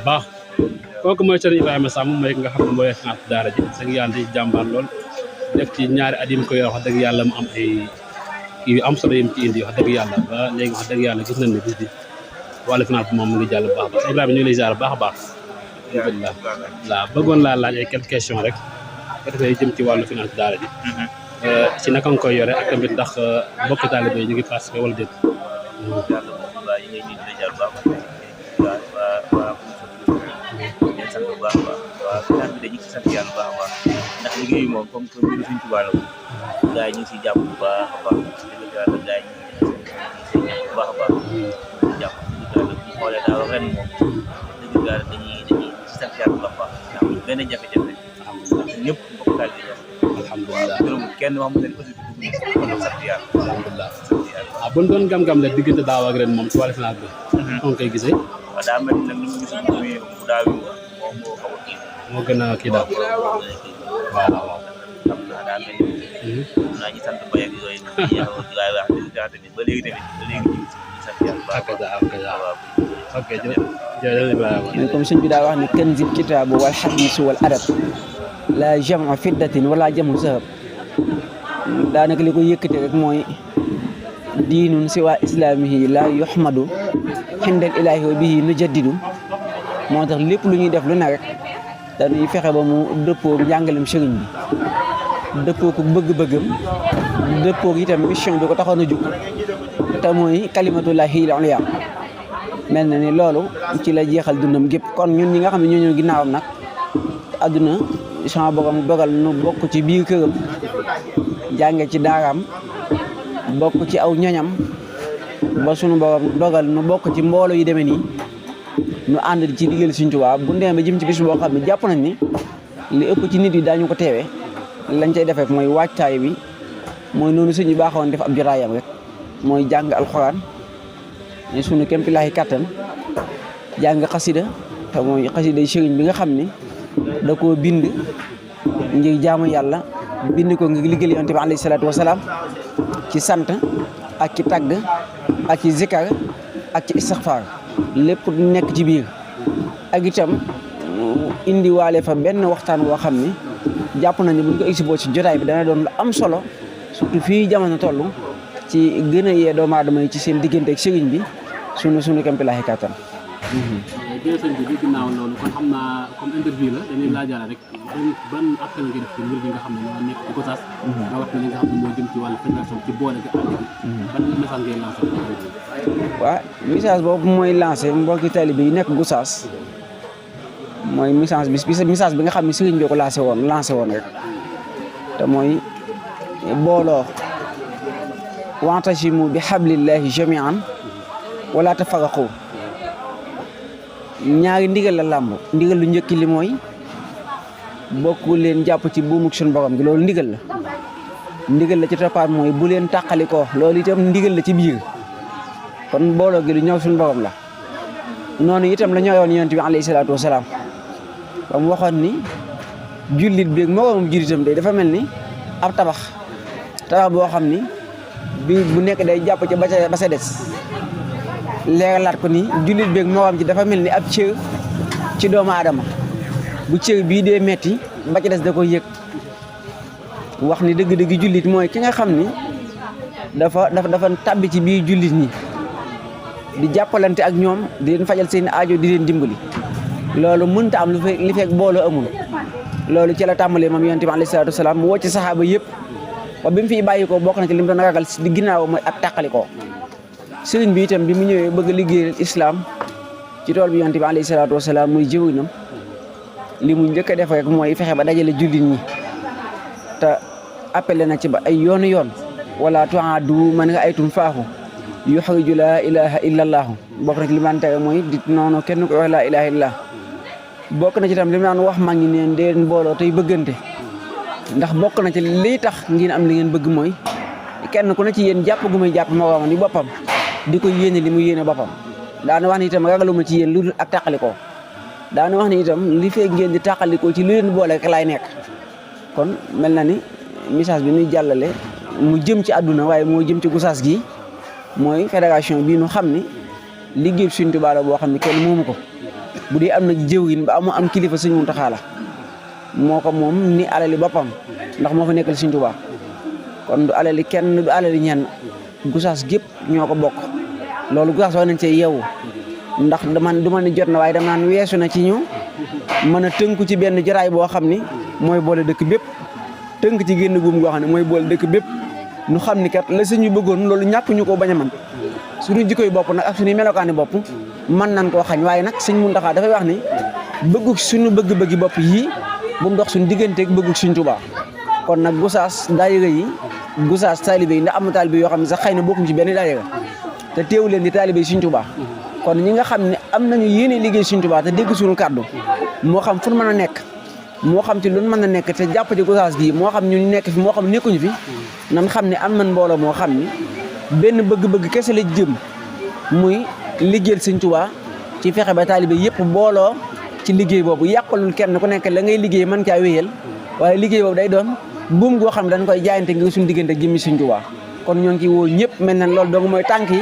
baax kooku mooy Serigne Ibrahima Samb mooy nga xam ne mooy xaat daara ji sëñ yàlla di jàmbaar lool def ci ñaari at yi mu koy wax dëgg yàlla mu am ay yu am solo yi mu ci indi wax dëgg yàlla ba léegi wax dëgg yàlla gis nañ ne bis bi wàllu finance bi moom mu ngi jàll bu baax baax Ibrahima ñu ngi lay ziar baax a baax alhamdulilah waaw bëggoon laa laaj ay quelques questions rek nga defee jëm ci wàllu finance daara ji ci naka nga koy yore ak tamit ndax mbokk taalibe yi ñu ngi participé wala déet sant bu baax a baax waaw finance bi dañu ci sant yàlla bu baax a baax ndax liggéey moom comme que mbiru Sëriñ Tuubaa la ko gars yi ñu ngi siy jàpp bu baax a baax dëgg yàlla gars yi ñu ngi siy ñàkk bu baax a baax jàpp dëgg yàlla bu xoolee daaw ren moom dëgg yàlla dañuy ci sant yàlla bu baax a baax ndax benn jafe-jafe ndax ñëpp mbokk taal bi alhamdulilah gërëm kenn wax mu ne aussi dugg na sant yàlla alhamdulilah sant yàlla waaw bu ñu doon gam-gam la diggante daaw ak ren moom ci wàllu finance bi on koy gisee waaw daa mel ni nag ni mu gis bu daaw yi moom moo xaw a kii moo gën a kii daal waaw waaw xam naa daa mel ni naa ñu sant bay ak yooyu yàlla waaye wax dëgg yàlla tamit ba léegi ñu sant yàlla ok jërëjëf Ibrahima comme sëñ bi daa wax ni kanzil kitaabu wal hadiis wal adab la jamu fiddatin wala jamu sahab daanaka li ko yëkkate rek mooy diinun siwa islamihi la yuhmadu xindal ilaahi wa bihi nujaddidu moo tax lépp lu ñuy def lu ne rek dañuy fexe ba mu dëppoo njàngalem sëriñ bi dëppoo ko bëgg-bëggam dëppoo itam mission bi ko taxoon a jug te mooy kalimatullahi al-ulya mel na ni loolu ci la jeexal dundam gépp kon ñun ñi nga xam ne ñoo ñëw ginnaawam nag àdduna sama borom dogal nu bokk ci biir këram jànge ci daaraam bokk ci aw ñoñam ba sunu borom dogal nu bokk ci mbooloo yi demee nii nu ànd ci digal Sëriñ Tuubaa bu ndee ba jëm ci bis boo xam ne jàpp nañ ni li ëpp ci nit yi daañu ko teewee lañ cay defee mooy waajtaay bi mooy noonu sëñ bi baaxoon def ab jotaayam rek mooy jàng alxuraan ne sunu kéemtulaahi kàttan jàng xasida te mooy xasida sëriñ bi nga xam ni da koo bind ngir jaamu yàlla bind ko ngir liggéeyal Yonent bi alayhi salaatu wasalaam ci sant ak ci tagg ak ci zikar ak ci istixfaar lépp nekk ci biir ak itam indi waale fa benn waxtaan woo xam ni jàpp nañu buñ ko exposé ci jotaay bi dana doon lu am solo surtout fii jamono toll ci gën a yee doomu aadama yi ci seen diggante ak sëriñ bi sunu kéemtulaahi kàttan. jërëjëf sëñ bi ginnaaw loolu kon xam naa comme interview la dañuy laajaale rek ban appel nga def ci mbir bi nga xam ne ñoo nekk ci Gossas nga wax li nga xam ne moo jëm ci wàllu fédération ci boole gi ànd gi ban message ngay lancé waaw message boobu mooy lancé mbokki taalibe yi nekk Gossas mooy message bi nga xam ne sëriñ bi ko lancé woon rek te mooy booloo wa'tasimu bi hablillahi jami'an wala tafarraqu ñaari ndigal la làmb ndigal lu njëkk li mooy bokk leen jàpp ci buumuk suñu borom gi loolu ndigal la ci toppaat mooy bu leen tàqalikoo loolu itam ndigal la ci biir kon booloo gi lu ñëw suñu borom la noonu itam la ñëwoon Yonent bi alayhi salaatu wasalaam ba mu waxoon ni jullit bi moroomam jullitam day dafa mel ni ab tabax boo xam ni bi bu nekk day jàpp ci ba sa des leeralaat ko ni jullit beeg moroom ci dafa mel ni ab cër ci doomu aadama bu cër bii dee metti ba ci des da koy yëg wax ni dëgg-dëgg jullit mooy ki nga xam ni dafa tàbbi ci biir jullit ñi di jàppalante ak ñoom di leen fajal seen aajo di leen dimbali loolu mënta am li fekk booloo amul loolu ci la tàmbalee moom yonent bi alayhi salaatu wasalaam mu wocc saxaaba yëpp ba bi mu fiy bàyyi ko bokk na ci li mu doon ragal di ginnaaw mooy ak tàqalikoo sëriñ bi itam bi mu ñëwee bëgg a liggéeyal islam ci tool bi yonent bi alayhi salaatu wasalaam muy jëwinam li mu njëkk a def rek mooy fexe ba dajale jullit ñi te appelé na ci ba ay yoonu yoon wala tu'addu man ra'aytum faahu yuxriju laa ilaha illa allaahu bokk na ci li mu daan tere mooy di noonu kenn ko wax laa ilaha illa bokk na ci tam li mu daan wax mag ñi neen deen booloo tey bëggante ndax bokk na ci lii tax ngeen am li ngeen bëgg mooy kenn ku ne ci yéen jàpp gu muy jàpp moroomam ni boppam di ko yéene li mu yéene boppam daana wax ni itam ragaluma ci yéen lu dul ak tàqalikoo daana wax ni itam li fee ngeen di tàqalikoo ci lu leen boole rek laay nekk kon mel na ni message bi ñuy jàllale mu jëm ci àdduna waaye moo jëm ci Gossas gi mooy fédération bii nu xam ni liggéey Sëriñ Tuubaa la boo xam ne kenn moomu ko bu dee am na jëwriñ ba am kilifa Sëriñ Muntaxa la moo ko moom ni alali boppam ndax moo fa nekkal Sëriñ Tuubaa kon du alali kenn du alali ñenn Gossas gépp ñoo ko bokk loolu Gossas war nañ cee yeewu ndax du ma ni jot na waaye dama naan weesu na ci ñu mën a tënku ci benn jaraay boo xam ni mooy boole dëkk bépp tënk ci génn guum goo xam ne mooy boole dëkk bépp ñu xam ni kat la sëñ bi bëggoon loolu ñàkk ñu ko bañ a man suñu jikkoy bopp nag ak suñu melokaani bopp mën nañ koo xañ waaye nag sëñ Muntaxa dafay wax ni bëggu suñu bëgg-bëggi bopp yii bu mu dox suñu digganteeg bëggu Sëñ Tuubaa kon nag Gossas daayira yi Gossas taalibe yi ndax am na taalibe yoo xam ne sax xëy na bokkuñ ci benn daayira te teewu leen di taalibe yi Sëñ Tuubaa kon ñi nga xam ne am nañu yéene liggéey Sëñ Tuubaa te dégg suñu kàddu moo xam fu mën a nekk moo xam ci lu mën a nekk te jàpp ci Gossas gi moo xam ñu nekk fi moo xam nekkuñu fi nan xam ne am nañ mbooloo moo xam ni benn bëgg-bëgg kese la jëm muy liggéeyal Sëñ Tuubaa ci fexe ba taalibe yëpp booloo ci liggéey boobu yàqalul kenn ku nekk la ngay liggéey mën caa wéyal waaye liggéey boobu day doon buum goo xam ne dañ koy jaayante ngir suñu diggante jëmmi Sëñ Tuubaa kon ñoo ngi ciy woo ñëpp mel na loolu dong mooy tànk yi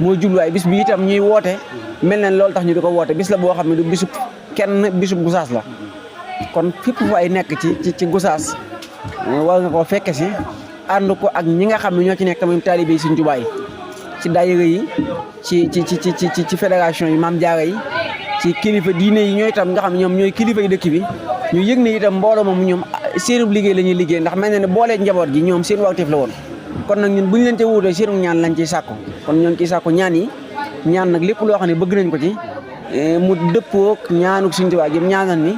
mooy jubluwaay bis bi itam ñuy woote mel na loolu tax ñu di ko woote bis la boo xam ne du bisub kenn bisub Gossas la kon fépp fu ay nekk ci Gossas war nga koo fekke si ànd ko ak ñi nga xam ne ñoo ci nekk tamit taalibe yi Sëñ Tuubaa yi ci daayira yi ci fédération yi Maam Jaara yi ci kilifa diine yi ñooy itam nga xam ne ñoom ñooy kilifa yi dëkk bi ñu yëg ne itam mbooloo moom ñoom seenub liggéey la ñuy liggéey ndax mel na ne boolee njaboot gi ñoom seen wawteef la woon kon nag ñun bu ñu leen ca wuutee seenu ñaan lañ ciy sàkku kon ñoo ngi ciy sàkku ñaan yi ñaan nag lépp loo xam ne bëgg nañ ko ci mu dëppook ñaanuk Sëñ Tuubaa gi ñaanal ni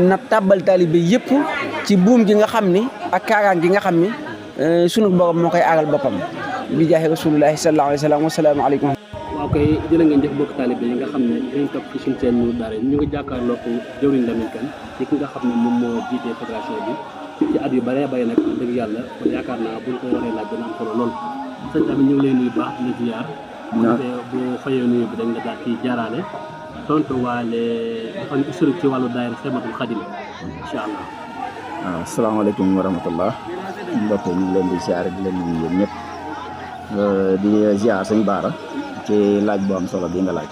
na tàbbal taalibe yëpp ci buum gi nga xam ni ak kaaraan gi nga xam ni sunu borom moo koy aaral boppam bi jaahi rasulullahi sallallahu alayhi wa sallam wasalaamu aleykum. waaw kay jërë ngeen jëf bokk taalibe yi nga xam ne dañuy topp ci suñu seen Nour Daara ñu ngi jàkkaarloo ko jëwriñ Lamine Kane ci ki nga xam ne moom moo jiite fédération bi ci at yu bëree bëri nag dëgg yàlla kon yaakaar naa buñ ko waree laaj dina am solo lool sëñ tamit ñu ngi lay nuyu baax di la ziar bu fayee nuyu bi dañ nga daal ci jaaraale tontu waale dafa ñu historique ci wàllu daayira Xidmatul Xadim incha allah. waaw asalaamaaleykum wa rahmatullah mbokk ñu ngi leen di ziar di leen nuyu yéen ñëpp di ziar sëñ Baara ci laaj bu am solo bi nga laaj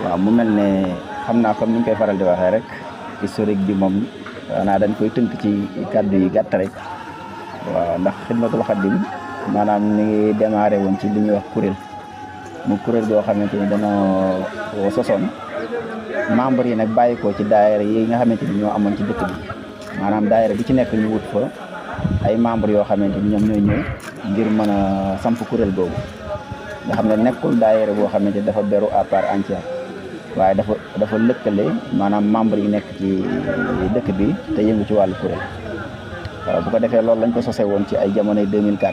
waaw mu mel ne xam naa comme ni ñu koy faral di waxee rek historique bi moom xanaa dañ koy tënk ci kàddu yi gàtt rek waaw ndax Xidmatul Xadim maanaam mi ngi démarré woon ci li ñuy wax kuréel mu kuréel boo xamante ni dañoo sosoon membre yi nag bàyyi ko ci daayira yi nga xamante ni ñoo amoon ci dëkk bi maanaam daayira bi ci nekk ñu wut fa ay membre yoo xamante ni ñoom ñooy ñëw ngir mën a samp kuréel boobu nga xam ne nekkul daayira boo xamante ni dafa beru à part entière waaye dafa lëkkale maanaam membre yi nekk ci dëkk bi te yëngu ci wàllu kuréel waaw bu ko defee loolu lañ ko sosee woon ci ay jamonoy 2004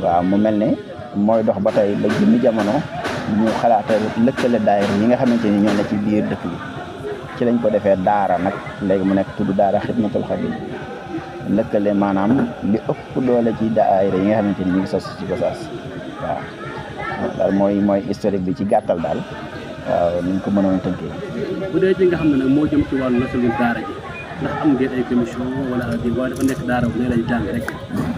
waaw mu mel ne mooy dox ba tey ba jëmmi jamono ñu xalaata lëkkale daayira yi nga xamante ni ñoo ne ci biir dëkk bi ci lañ ko defee daara nag léegi mu nekk tudd daara Xidmatul Xadim lëkkale maanaam li ëpp doole ci daayira yi nga xamante ni ñu ngi sos ci Gossas waaw daal mooy historique bi ci gàttal daal waaw ni ñu ko mënoon tënkee. bu dee ci nga xam ne nag moo jëm ci wàllu nasalu daara ji ndax am ngeen ay commission wala di waaye dafa nekk daara bu ne lay jàng rek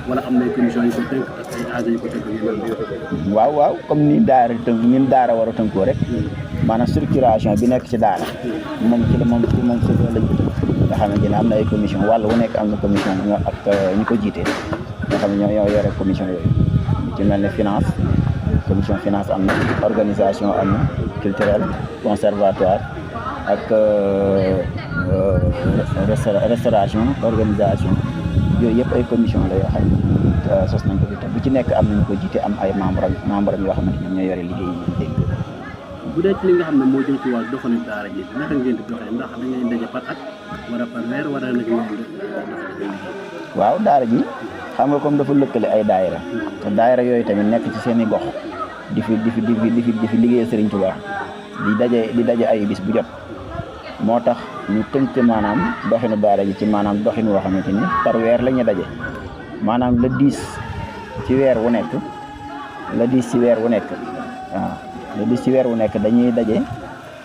wala am na ay commission yu ko tënk ak ay aajo yu ko tënk waaw comme ni daara tënk ñun daara war a tënkoo rek maanaam structuration bi nekk ci daara moom ci lañ ko tënk nga xamante ne am na ay commission wàll wu nekk am na commission ak ñi ko jiite nga xam ne ñoo yore commission yooyu ci mel ne finance commission finance am na organisation am na culturelle conservatoire ak restauration organisation yooyu yëpp ay commission la yoo xam ne sos nañ ko fi te bu ci nekk am nañu ko jiite am ay membre am yoo xamante ne ñoo yore liggéey yi dégg bu dee ci li nga xam ne moo jëm ci wàllu doxalin daara ji naka ngeen di doxee ndax da ngeen daje par at wala par weer wala nag ngeen di waaw daara ji xam nga comme dafa lëkkale ay daayira te daayira yooyu tamit nekk ci seen i gox di fi liggéeyal Serigne Touba di daje ay bis bu jot moo tax ñu tënk maanaam doxinu daara ji ci maanaam doxin woo xamante ni par weer la ñuy daje maanaam le 10 ci weer wu nekk le 10 ci weer wu nekk waaw le 10 ci weer wu nekk dañuy daje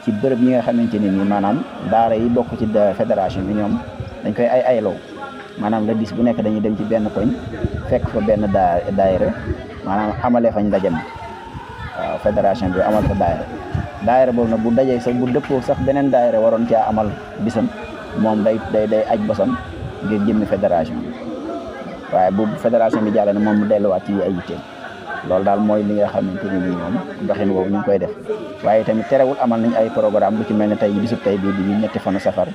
ci bërëb yi nga xamante ni nii maanaam daara yi bokk ci fédération bi ñoom dañ koy ayloo maanaam le 10 bu nekk dañuy dem ci benn koñ fekk fa benn daayira maanaam amale fañ ndaje ma waaw fédération bi amal fa daayira boobu nag bu dajee sax bu dëppoo sax beneen daayira waroon caa amal bisam moom day aj bosam ngir jëmmi fédération bi waaye bu fédération bi jàll na moom mu delluwaat ci ay yitteem loolu daal mooy li nga xamante ni nii moom doxin woowu ñu ngi koy def waaye tamit terewul amal nañ ay programme lu ci mel ne tey bisub tey bii di ñetti fanu safar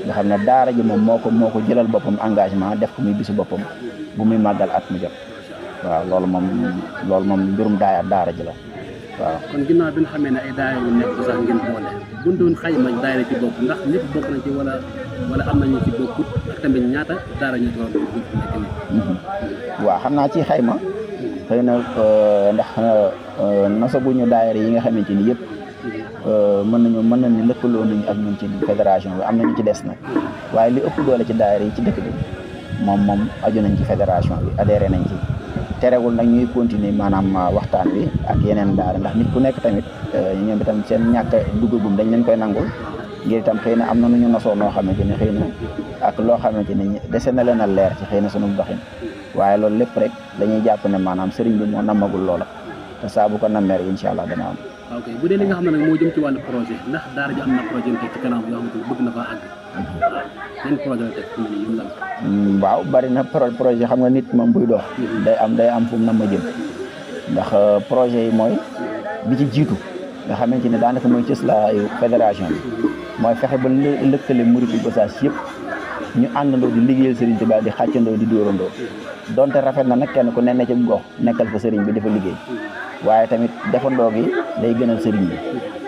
nga xam ne daara ji moom moo ko jëlal boppam engagement def ko muy bisu boppam bu muy màggal at mu jot waaw loolu moom mbirum daara ji la waaw. kon ginnaaw bi nga xamee ne ay daayira yu nekk sax ngeen boole bu ñu doon xayma daayira ci bopp ndax ñëpp bokk nañ ci wala am nañu ci bokkut ak tamit ñaata daara ñu ci waaw xam naa ci xayma xëy na ndax nasaguñu daayira yi nga xamante ni yëpp mën nañ ni lëkkaloo nañu ak ñun ci fédération bi am nañu ci des nag waaye li ëpp doole ci daayira yi ci dëkk bi moom aju nañ ci fédération bi adhéré nañ ci terewul nag ñuy continuer maanaam waxtaan wi ak yeneen daara ndax nit ku nekk tamit ñoom itam seen ñàkk duggagum dañ leen koy nangul ngir itam xëy na am na nu ñu nosoo noo xamante ni xëy na ak loo xamante ni dese na leen a leer ci xëy na sunu doxin waaye loolu lépp rek dañuy jàpp ne maanaam sëriñ bi moo namagul loola te saa bu ko nammee rek incha allah dana am. ok bu dee li nga xam ne nag moo jëm ci wàllu projet ndax daara ji am na projet teg ci kanam yoo xamante ni bëgg na faa àgg yan projet la teg fu mu ne nii waaw bari na projet xam nga nit moom buy dox day am fu mu na ma jëm ndax projet yi mooy bi ci jiitu nga xamante ne daanaka mooy cëslaayu fédération bi mooy fexe ba lëkkale murid Gossas yëpp ñu àndandoo di liggéeyal Serigne Touba di xàccandoo di dóorandoo donte rafet na nag kenn ku ne ci gox nekkal fa Serigne bi dafa liggéey waaye tamit defandoo gi day gënal Serigne bi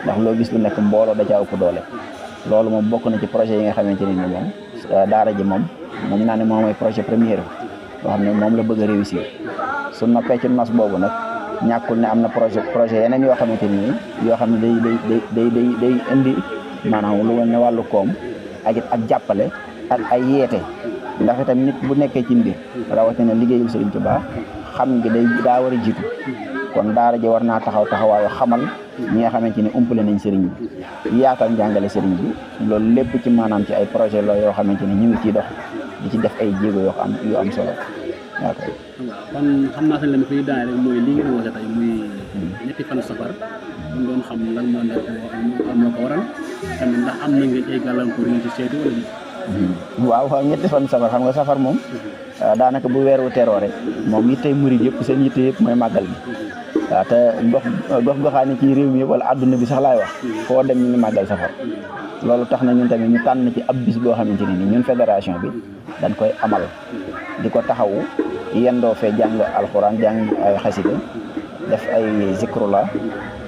ndax loo gis lu nekk mbooloo da caa ëpp doole loolu moom bokk na ci projet yi nga xamante ne ni moom daara ji moom naa ne moom mooy projet premier boo xam ne moom la bëgg a réussir su noppee ci nos boobu nag ñàkkul ne am na projet yeneen yoo xamante ni yoo xam ne day indi maanaam lu mel ne wàllu koom ak jàppale ak ay yeete ndax itam nit bu nekkee ci mbir rawatina liggéeyul Serigne Touba xam ngi daa war a jiitu kon daara ji war naa taxawaayu xamal ñi nga xamante ni umpale nañ Serigne bi yaatal njàngale Serigne bi loolu lépp ci maanaam ci ay projet la yoo xamante ni ñu ngi ciy dox di ci def ay jéego yu am solo waaw kay. kon xam naa sañ la mi fiy daane rek mooy li ngeen woote tey muy ñetti fanu safar ñu doon xam lan moo nekk moo ko waral tamit ndax am na ngeen ay gàllankoor yu ci seetu wala waaw ñetti fan safar xam nga safar moom daanaka bu weeru teroo rek moom yittey murid yëpp seen yitte yëpp mooy màggal bi waaw te goxaani ci réew mi yëpp wala àdduna bi sax laay wax foo dem ñu ngi màggal safar loolu tax na ñun tamit ñu tànn ci ab bis boo xamante ni ñun fédération bi dañ koy amal di ko taxawu yendoo fee jàng alxuraan jàng ay xasida def ay zikrullah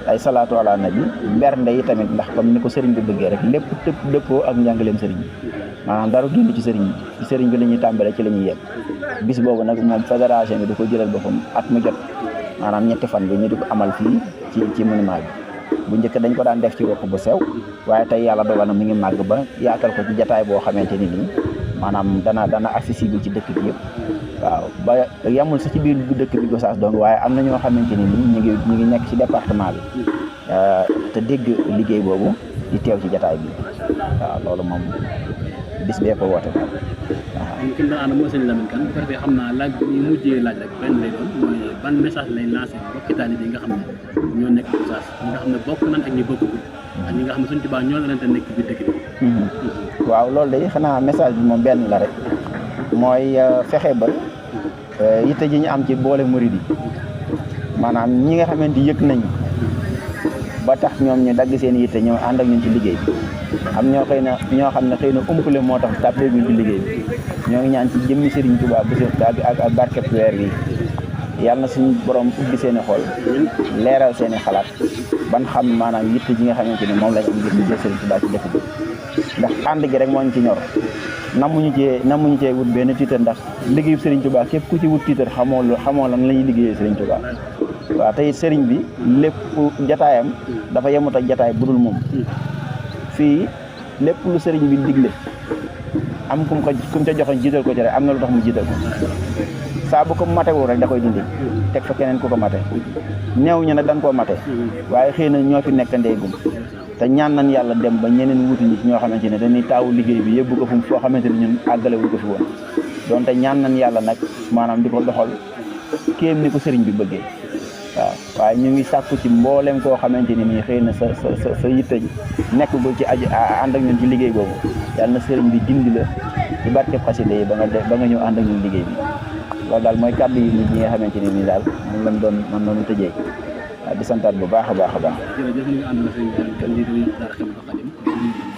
ay salaatu ala nabi mbernde yi tamit ndax comme ni ko sëriñ bi bëggee rek lépp dëppoo ak njàngaleem sëriñ bi maanaam dara génn ci sëriñ bi la ñuy tàmbale ci la ñuy yegg bis boobu nag moom fédération bi di ko jëlal boppam at mu jot maanaam ñetti fan bi ñu di ko amal fii ci monument bi bu njëkk dañ ko daan def ci wokk bu sew waaye tey yàlla dogal na mu ngi màgg ba yaatal ko ci jataay boo xamante ni nii maanaam dana accessible ci dëkk bi yëpp waaw ba yamul sax ci biir dëkk bi Gossas donc waaye am na ñoo xamante ni nii ñu ngi nekk ci département bi te dégg liggéey boobu di teew ci jataay bi waaw loolu moom bis bee ko woote daal waaw. ki ñu doon ànd mooy sëñ Lamine Kane bu ko defee xam naa laaj bi mujjee laaj rek benn lay doon mooy ban message lay lancé mbokki taalibe yi nga xam ne ñoo nekk Gossas ñi nga xam ne bokk nañ ak ñi bokkul ak ñi nga xam ne Sëñ Tuubaa ñoo leen te nekk biir dëkk bi. waaw loolu day xanaa message bi moom benn la rek mooy fexe ba yitte ji ñu am ci boole murid yi maanaam ñi nga xamante yëg nañ ba tax ñoom ñu dagg seen yitte ñëw ànd ak ñun ci liggéey bi am ñoo xam ne xëy na umpale moo tax tàbbeeguñ ci liggéey bi ñoo ngi ñaan ci jëmmi Serigne Touba bu ak barkeb weer bi yàlla na suñu borom ubbi seen i xol leeral seen i xalaat ban xam maanaam yitte ji nga xamante ni moom lañ am ngir liggéey Serigne Touba ci dëkk bi ndax ànd gi rek moo ñu ci ñor namuñu cee wut benn tiitar ndax liggéeyu Serigne Touba képp ku ci wut tiitar xamoo lan la ñuy liggéeyee Serigne Touba waaw tey Serigne bi lépp jataayam dafa yemut ak jataay budul moom fii lépp lu Serigne bi digle am kum ca joxoon jiital ko ci rek am na lu tax mu jiital ko saa bu ko matewul rek da koy dindi teg fa keneen ku ko mate neew ñu nag dañ koo mate waaye xëy na ñoo fi nekk ndeegum te ñaan nañ yàlla dem ba ñeneen wuti ñi ñoo xamante ne dañuy taawu liggéey bi yóbbu ko fu foo xamante ne ñun àggale wuñ ko fi woon donte ñaan nañ yàlla nag maanaam di ko doxal kéem ni ko sëriñ bi bëggee waaw waaye ñu ngi sàkku ci mboolem koo xamante ni nii xëy na sa yitte ji nekk ba ci aju ànd ak ñun ci liggéey boobu yàlla na sëriñ bi dindi la ci barkeb xasida yi ba nga ñëw ànd ak ñun liggéey bi loolu daal mooy kàddu yi nit ñi nga xamante ni nii daal man lañu tëjee waaw di santaat bu baax a baax a baax. jërëjëf ñu ngi ànd na sëñ Daara Khadim